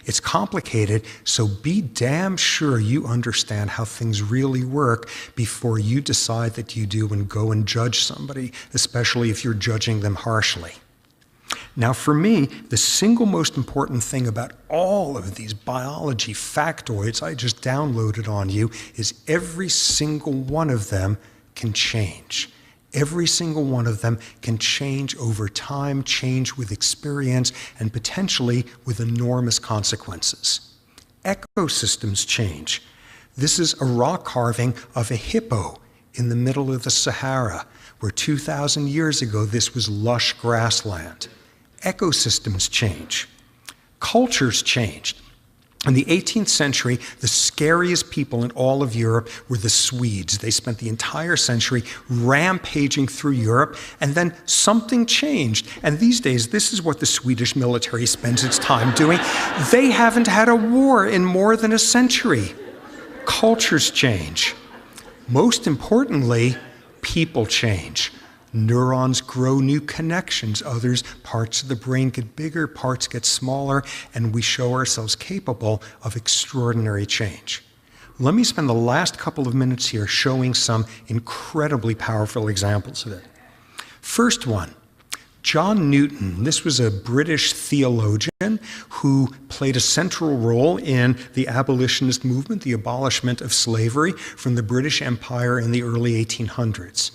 It's complicated, so be damn sure you understand how things really work before you decide that you do and go and judge somebody, especially if you're judging them harshly. Now, for me, the single most important thing about all of these biology factoids I just downloaded on you is every single one of them can change. Every single one of them can change over time, change with experience, and potentially with enormous consequences. Ecosystems change. This is a rock carving of a hippo in the middle of the Sahara, where 2,000 years ago this was lush grassland. Ecosystems change. Cultures changed. In the 18th century, the scariest people in all of Europe were the Swedes. They spent the entire century rampaging through Europe, and then something changed. And these days, this is what the Swedish military spends its time doing. They haven't had a war in more than a century. Cultures change. Most importantly, people change. Neurons grow new connections. Others, parts of the brain get bigger, parts get smaller, and we show ourselves capable of extraordinary change. Let me spend the last couple of minutes here showing some incredibly powerful examples of it. First one, John Newton. This was a British theologian who played a central role in the abolitionist movement, the abolishment of slavery from the British Empire in the early 1800s.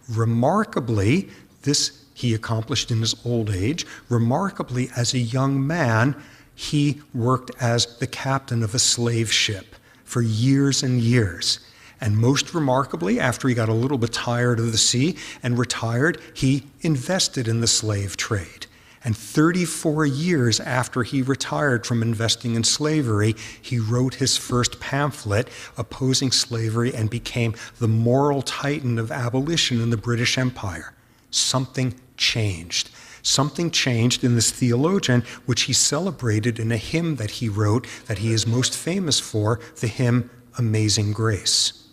Remarkably, this he accomplished in his old age. Remarkably, as a young man, he worked as the captain of a slave ship for years and years. And most remarkably, after he got a little bit tired of the sea and retired, he invested in the slave trade. And 34 years after he retired from investing in slavery, he wrote his first pamphlet opposing slavery and became the moral titan of abolition in the British Empire. Something changed. Something changed in this theologian, which he celebrated in a hymn that he wrote that he is most famous for, the hymn Amazing Grace.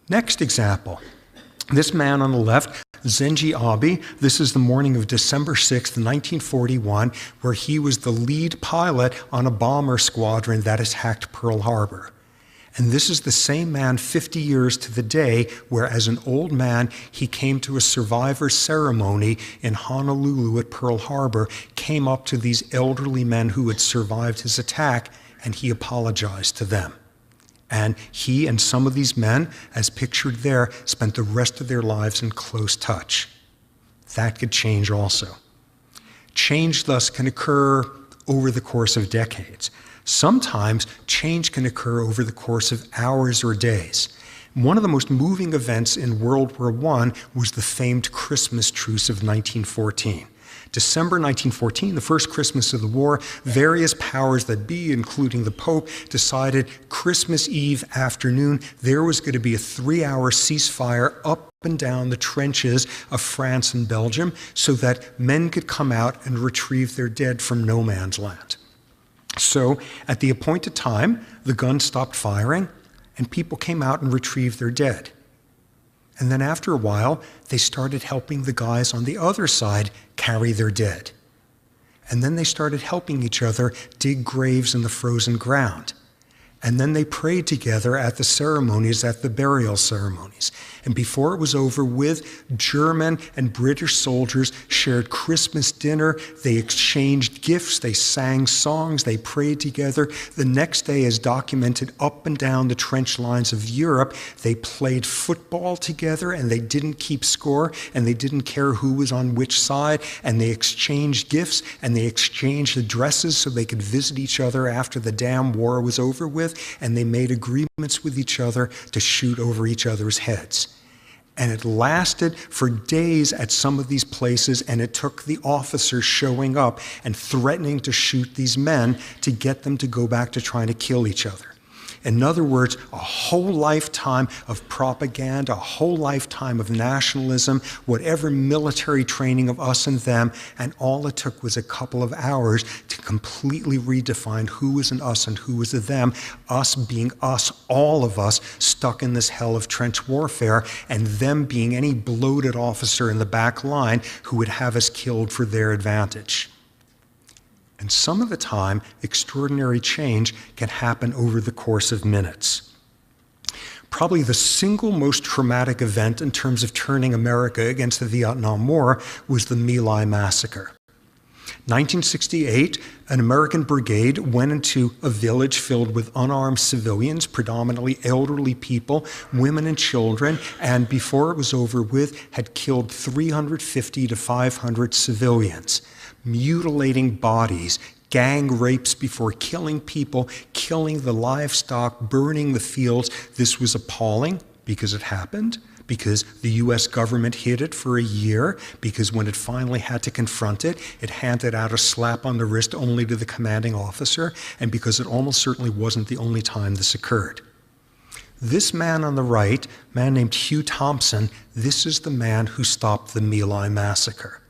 Next example. This man on the left, Zengi Abe, this is the morning of December 6th, 1941, where he was the lead pilot on a bomber squadron that attacked Pearl Harbor. And this is the same man 50 years to the day where, as an old man, he came to a survivor ceremony in Honolulu at Pearl Harbor, came up to these elderly men who had survived his attack, and he apologized to them. And he and some of these men, as pictured there, spent the rest of their lives in close touch. That could change also. Change, thus, can occur over the course of decades. Sometimes change can occur over the course of hours or days. One of the most moving events in World War I was the famed Christmas truce of 1914. December 1914, the first Christmas of the war, various powers that be, including the Pope, decided Christmas Eve afternoon there was going to be a 3-hour ceasefire up and down the trenches of France and Belgium so that men could come out and retrieve their dead from no man's land. So at the appointed time, the guns stopped firing and people came out and retrieved their dead. And then after a while, they started helping the guys on the other side carry their dead. And then they started helping each other dig graves in the frozen ground. And then they prayed together at the ceremonies, at the burial ceremonies. And before it was over with, German and British soldiers shared Christmas dinner. They exchanged gifts. They sang songs. They prayed together. The next day, as documented up and down the trench lines of Europe, they played football together and they didn't keep score and they didn't care who was on which side. And they exchanged gifts and they exchanged addresses so they could visit each other after the damn war was over with. And they made agreements with each other to shoot over each other's heads. And it lasted for days at some of these places, and it took the officers showing up and threatening to shoot these men to get them to go back to trying to kill each other. In other words, a whole lifetime of propaganda, a whole lifetime of nationalism, whatever military training of us and them, and all it took was a couple of hours to completely redefine who was an us and who was a them, us being us, all of us, stuck in this hell of trench warfare, and them being any bloated officer in the back line who would have us killed for their advantage. And some of the time, extraordinary change can happen over the course of minutes. Probably the single most traumatic event in terms of turning America against the Vietnam War was the My Lai massacre. 1968, an American brigade went into a village filled with unarmed civilians, predominantly elderly people, women and children, and before it was over with, had killed 350 to 500 civilians, mutilating bodies, gang rapes before killing people, killing the livestock, burning the fields. This was appalling because it happened, because the US government hid it for a year, because when it finally had to confront it, it handed out a slap on the wrist only to the commanding officer, and because it almost certainly wasn't the only time this occurred. This man on the right, a man named Hugh Thompson, this is the man who stopped the My Lai massacre.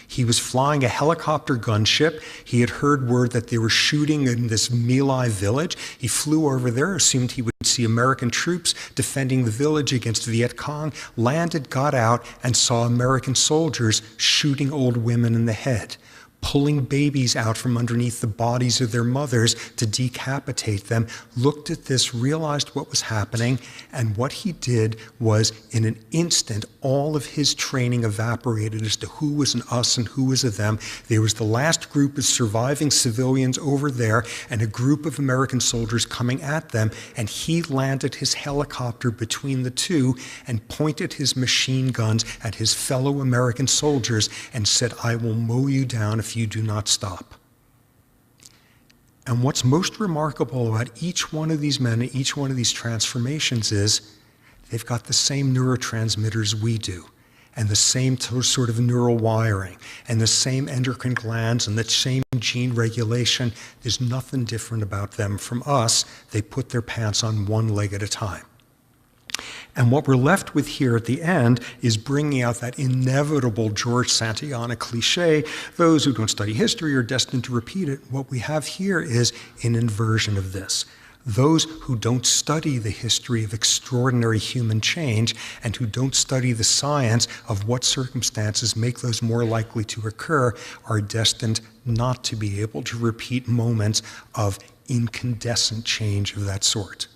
He was flying a helicopter gunship. He had heard word that they were shooting in this My Lai village. He flew over there, assumed he would see American troops defending the village against Viet Cong, landed, got out, and saw American soldiers shooting old women in the head, pulling babies out from underneath the bodies of their mothers to decapitate them, looked at this, realized what was happening, and what he did was, in an instant, all of his training evaporated as to who was an us and who was a them. There was the last group of surviving civilians over there and a group of American soldiers coming at them, and he landed his helicopter between the two and pointed his machine guns at his fellow American soldiers and said, "I will mow you down if you do not stop." And what's most remarkable about each one of these men and each one of these transformations is they've got the same neurotransmitters we do, and the same sort of neural wiring, and the same endocrine glands, and the same gene regulation. There's nothing different about them from us. They put their pants on one leg at a time. And what we're left with here at the end is bringing out that inevitable George Santayana cliche, those who don't study history are destined to repeat it. What we have here is an inversion of this. Those who don't study the history of extraordinary human change and who don't study the science of what circumstances make those more likely to occur are destined not to be able to repeat moments of incandescent change of that sort.